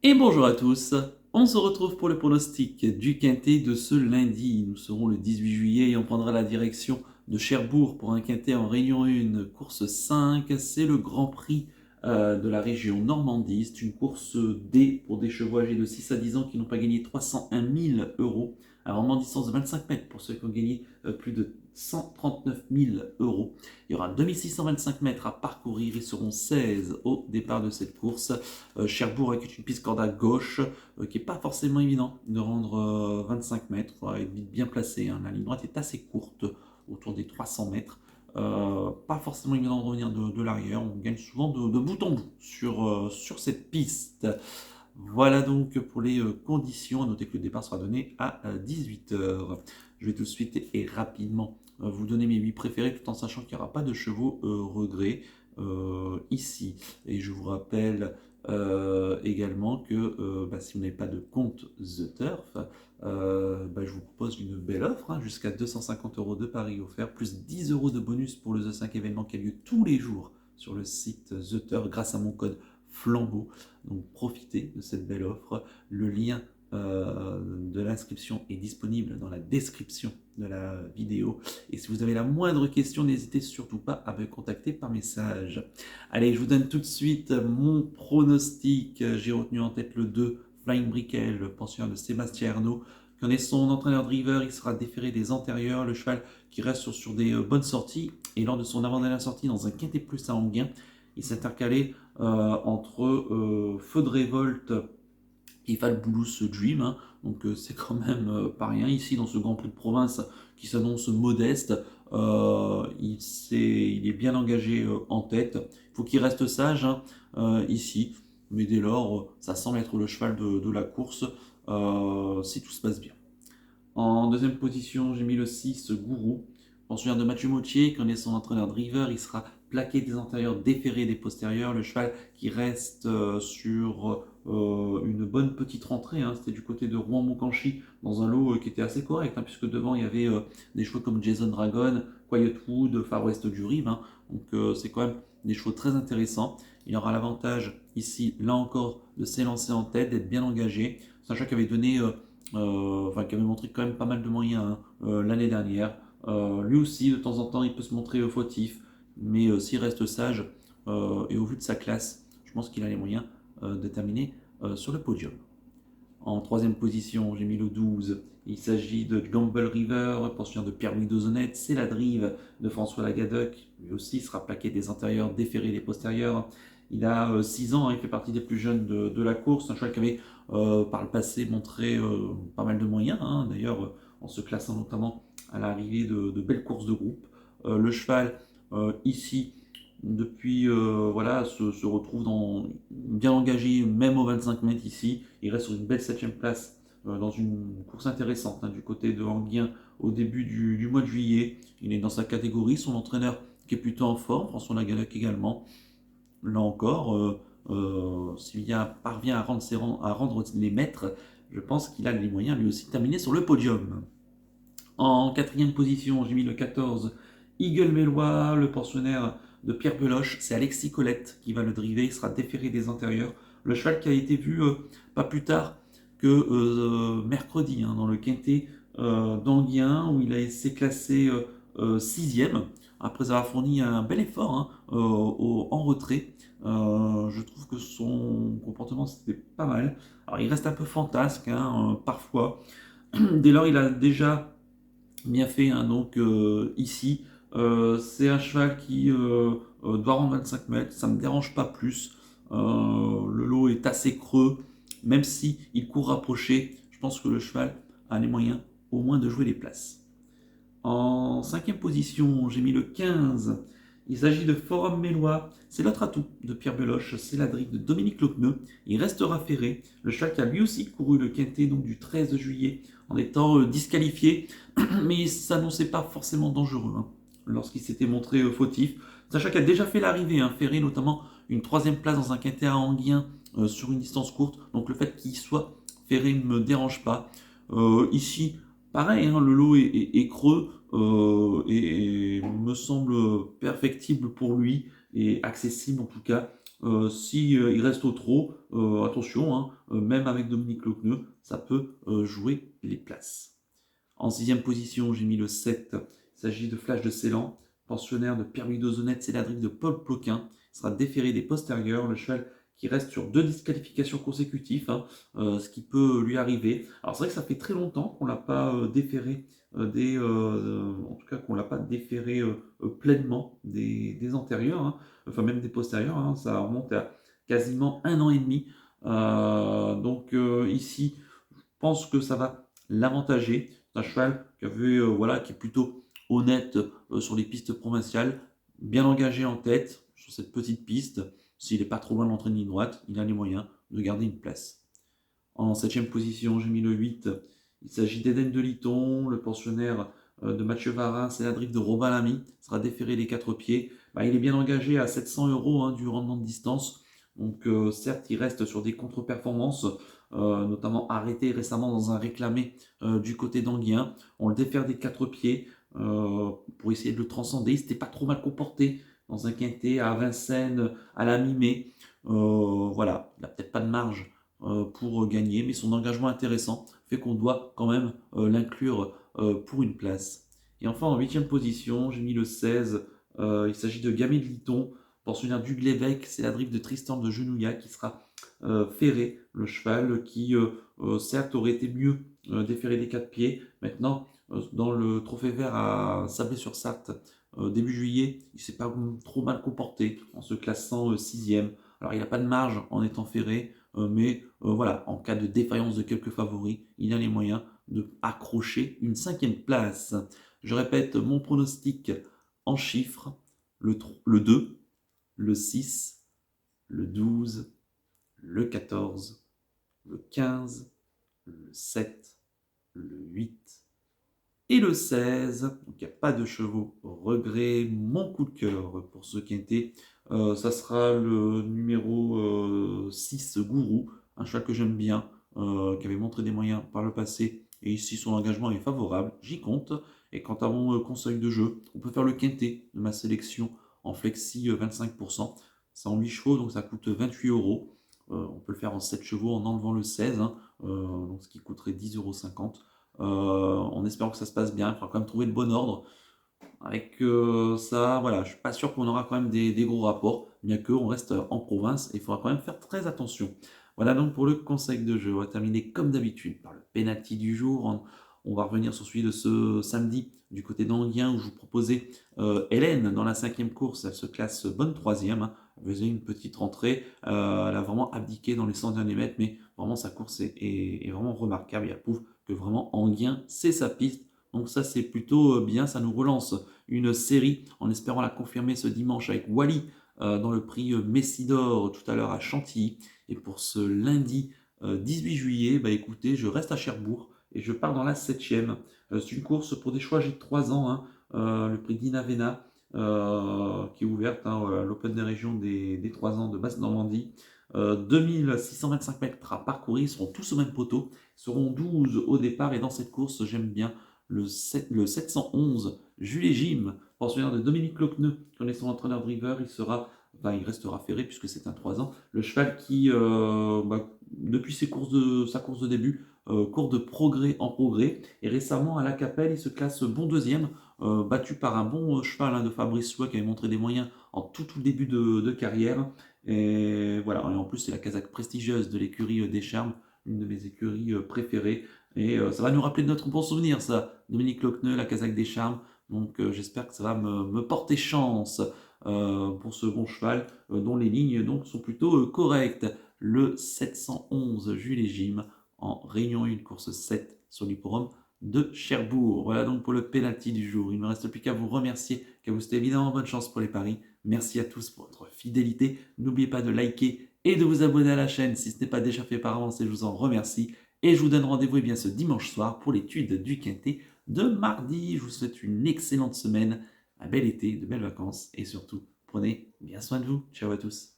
Et bonjour à tous, on se retrouve pour le pronostic du quintet de ce lundi. Nous serons le 18 juillet et on prendra la direction de Cherbourg pour un quintet en Réunion 1, course 5. C'est le Grand Prix de la région Normandie. C'est une course D pour des chevaux âgés de 6 à 10 ans qui n'ont pas gagné 301 000 euros. Un rendement distance de 25 mètres pour ceux qui ont gagné plus de 139 000 euros. Il y aura 2625 mètres à parcourir. Ils seront 16 au départ de cette course. Cherbourg avec une piste corde à gauche qui n'est pas forcément évident de rendre 25 mètres. Il faudra être bien placé. Hein. La ligne droite est assez courte, autour des 300 mètres. Pas forcément évident de revenir de l'arrière. On gagne souvent de bout en bout sur cette piste. Voilà donc pour les conditions. À noter que le départ sera donné à 18h. Je vais tout de suite et rapidement vous donner mes 8 préférés tout en sachant qu'il n'y aura pas de chevaux regrets ici. Et je vous rappelle également que si vous n'avez pas de compte The Turf, je vous propose une belle offre, hein, jusqu'à 250 euros de paris offerts, plus 10 euros de bonus pour le The 5 événement qui a lieu tous les jours sur le site The Turf grâce à mon code Flambeau. Donc profitez de cette belle offre. Le lien de l'inscription est disponible dans la description de la vidéo. Et si vous avez la moindre question, n'hésitez surtout pas à me contacter par message. Allez, je vous donne tout de suite mon pronostic. J'ai retenu en tête le 2, Flying Brickell, le pensionnaire de Sébastien Arnaud. Qui en est son entraîneur driver, il sera déféré des antérieurs. Le cheval qui reste sur des bonnes sorties. Et lors de son avant-dernière sortie dans un quintet plus à Anguin, il s'est intercalé entre Feu de Révolte et Valboulous Dream. Hein. Donc c'est quand même pas rien ici dans ce Grand Prix de province qui s'annonce modeste. Il est bien engagé en tête. Il faut qu'il reste sage, hein, ici. Mais dès lors, ça semble être le cheval de la course si tout se passe bien. En deuxième position, j'ai mis le 6, Gourou. Pensionnaire de Mathieu Mautier, qui en est son entraîneur driver, il sera plaqué des antérieurs, déféré des postérieurs. Le cheval qui reste sur une bonne petite rentrée, hein. C'était du côté de Rouen-Moncanchi, dans un lot qui était assez correct, hein, puisque devant il y avait des chevaux comme Jason Dragon, Quiet Wood, Far West du Rive. Hein. Donc c'est quand même des chevaux très intéressants. Il aura l'avantage ici, là encore, de s'élancer en tête, d'être bien engagé. C'est un cheval qui avait donné... qui avait montré quand même pas mal de moyens, hein, l'année dernière. Lui aussi, de temps en temps, il peut se montrer fautif, mais s'il reste sage et au vu de sa classe, je pense qu'il a les moyens de terminer sur le podium. En troisième position, j'ai mis le 12. Il s'agit de Gamble River, pensionnaire de Pierre-Louis Dozonette. C'est la drive de François Lagadec. Lui aussi sera plaqué des antérieurs, déféré des postérieurs. Il a 6 ans, hein, il fait partie des plus jeunes de la course. Un cheval qui avait par le passé montré pas mal de moyens, hein, d'ailleurs en se classant notamment à l'arrivée de belles courses de groupe. Le cheval ici depuis se retrouve bien engagé même au 25 mètres ici. Il reste sur une belle 7ème place dans une course intéressante, hein, du côté de Anguien au début du mois de juillet. Il est dans sa catégorie, son entraîneur qui est plutôt en forme, François Lagadec également. Là encore, s'il parvient à rendre les maîtres, je pense qu'il a les moyens lui aussi de terminer sur le podium. En quatrième position, j'ai mis le 14, Eagle Mélois, le pensionnaire de Pierre Beloche. C'est Alexis Colette qui va le driver, il sera déféré des antérieurs. Le cheval qui a été vu pas plus tard que mercredi, hein, dans le quintet d'Anguien, où il s'est classé 6ème, après avoir fourni un bel effort, hein, en retrait. Je trouve que son comportement c'était pas mal. Alors il reste un peu fantasque, hein, parfois. Dès lors, il a déjà bien fait, hein, donc ici. C'est un cheval qui doit rendre 25 mètres, ça ne me dérange pas plus. Le lot est assez creux, même si il court rapproché. Je pense que le cheval a les moyens au moins de jouer les places. En cinquième position, j'ai mis le 15. Il s'agit de Forum Mélois. C'est l'autre atout de Pierre Beloche. C'est la drive de Dominique Locneux. Il restera ferré. Le cheval qui a lui aussi couru le quintet donc du 13 juillet en étant disqualifié. Mais il ne s'annonçait pas forcément dangereux, hein, lorsqu'il s'était montré fautif. C'est un cheval qui a déjà fait l'arrivée, hein, ferré notamment une 3ème place dans un quintet à Anguien sur une distance courte. Donc le fait qu'il soit ferré ne me dérange pas. Ici, pareil, hein, le lot est creux et me semble perfectible pour lui et accessible en tout cas. Si il reste au trot, attention, hein, même avec Dominique Lochneux, ça peut jouer les places. En sixième position, j'ai mis le 7. Il s'agit de Flash de Ceylan, pensionnaire de Pierre-Louis Dozonette, Céladric de Paul Ploquin. Il sera déféré des postérieurs. Le cheval qui reste sur 2 disqualifications consécutives, hein, ce qui peut lui arriver. Alors c'est vrai que ça fait très longtemps qu'on ne l'a pas déféré en tout cas qu'on l'a pas déféré pleinement des antérieurs, hein, enfin même des postérieurs, hein, ça remonte à quasiment 1 an et demi. Donc ici, je pense que ça va l'avantager. C'est un cheval voilà, qui est plutôt honnête sur les pistes provinciales, bien engagé en tête sur cette petite piste. S'il n'est pas trop loin de l'entrée de ligne droite, il a les moyens de garder une place. En septième position, j'ai mis le 8. Il s'agit d'Eden de Liton, le pensionnaire de Mathieu Varin, Céladric de Robin Lamy, sera déféré des 4 pieds. Il est bien engagé à 700 € hein, du rendement de distance. Donc certes, il reste sur des contre-performances, notamment arrêté récemment dans un réclamé du côté d'Anguien. On le défère des 4 pieds pour essayer de le transcender. Il s'était pas trop mal comporté dans un quintet à Vincennes à la mi-mai. Voilà, il n'a peut-être pas de marge pour gagner, mais son engagement intéressant fait qu'on doit quand même l'inclure pour une place. Et enfin, en huitième position, j'ai mis le 16. Il s'agit de Gamay de Liton, pensionnaire du Glévec, c'est la drift de Tristan de Genouillac qui sera ferré, le cheval qui certes aurait été mieux déféré des 4 pieds. Maintenant, dans le trophée vert à Sablé-sur-Sarthe, début juillet, il s'est pas trop mal comporté en se classant 6e. Alors il n'a pas de marge en étant ferré, mais voilà, en cas de défaillance de quelques favoris, il a les moyens de accrocher une 5e place. Je répète mon pronostic en chiffres, le 2, le 6, le 12, le 14, le 15, le 7, le 8 et le 16. Donc il n'y a pas de chevaux regret. Mon coup de cœur pour ce quintet, ça sera le numéro 6, Gourou, un cheval que j'aime bien, qui avait montré des moyens par le passé. Et ici, son engagement est favorable, j'y compte. Et quant à mon conseil de jeu, on peut faire le quintet de ma sélection en flexi 25%. C'est en 8 chevaux, donc ça coûte 28 €. On peut le faire en 7 chevaux en enlevant le 16, hein, donc ce qui coûterait 10,50 €. En espérant que ça se passe bien, il faudra quand même trouver le bon ordre. Avec ça, voilà, je suis pas sûr qu'on aura quand même des gros rapports, bien qu'on reste en province et il faudra quand même faire très attention. Voilà donc pour le conseil de jeu. On va terminer comme d'habitude par le penalty du jour. On va revenir sur celui de ce samedi du côté d'Anguien où je vous proposais Hélène dans la 5e course. Elle se classe bonne 3e, hein. Elle faisait une petite rentrée. Elle a vraiment abdiqué dans les 100 derniers mètres, mais vraiment sa course est vraiment remarquable et elle prouve que vraiment Anguien, c'est sa piste. Donc ça, c'est plutôt bien, ça nous relance une série en espérant la confirmer ce dimanche avec Wally dans le prix Messidor tout à l'heure à Chantilly. Et pour ce lundi 18 juillet, écoutez, je reste à Cherbourg et je pars dans la 7e. C'est une course pour des choix âgés de 3 ans, hein, le prix d'Inavena qui est ouverte, hein, voilà, l'Open des régions des 3 ans de Basse-Normandie. 2625 mètres à parcourir, ils seront tous au même poteau, ils seront 12 au départ et dans cette course, j'aime bien le 711 Jules Jim, pensionnaire de Dominique Lochneux, qui est son entraîneur driver, il restera ferré puisque c'est un 3 ans. Le cheval qui, depuis sa course de début, court de progrès en progrès. Et récemment, à la Capelle, il se classe bon deuxième, battu par un bon cheval hein, de Fabrice Souet qui avait montré des moyens en tout début de carrière. Et voilà, et en plus, c'est la casaque prestigieuse de l'écurie des Charmes, une de mes écuries préférées. Et ça va nous rappeler de notre bon souvenir, ça, Dominique Lochneux, la casaque des Charmes. Donc j'espère que ça va me porter chance pour ce bon cheval, dont les lignes donc, sont plutôt correctes. Le 711 Jules et Jim en Réunion 1, course 7 sur l'hipporome de Cherbourg. Voilà donc pour le penalty du jour. Il ne me reste plus qu'à vous remercier, qu'à vous souhaiter évidemment bonne chance pour les paris. Merci à tous pour votre fidélité. N'oubliez pas de liker et de vous abonner à la chaîne si ce n'est pas déjà fait par avance et je vous en remercie. Et je vous donne rendez-vous ce dimanche soir pour l'étude du quintet de mardi. Je vous souhaite une excellente semaine, un bel été, de belles vacances et surtout, prenez bien soin de vous. Ciao à tous.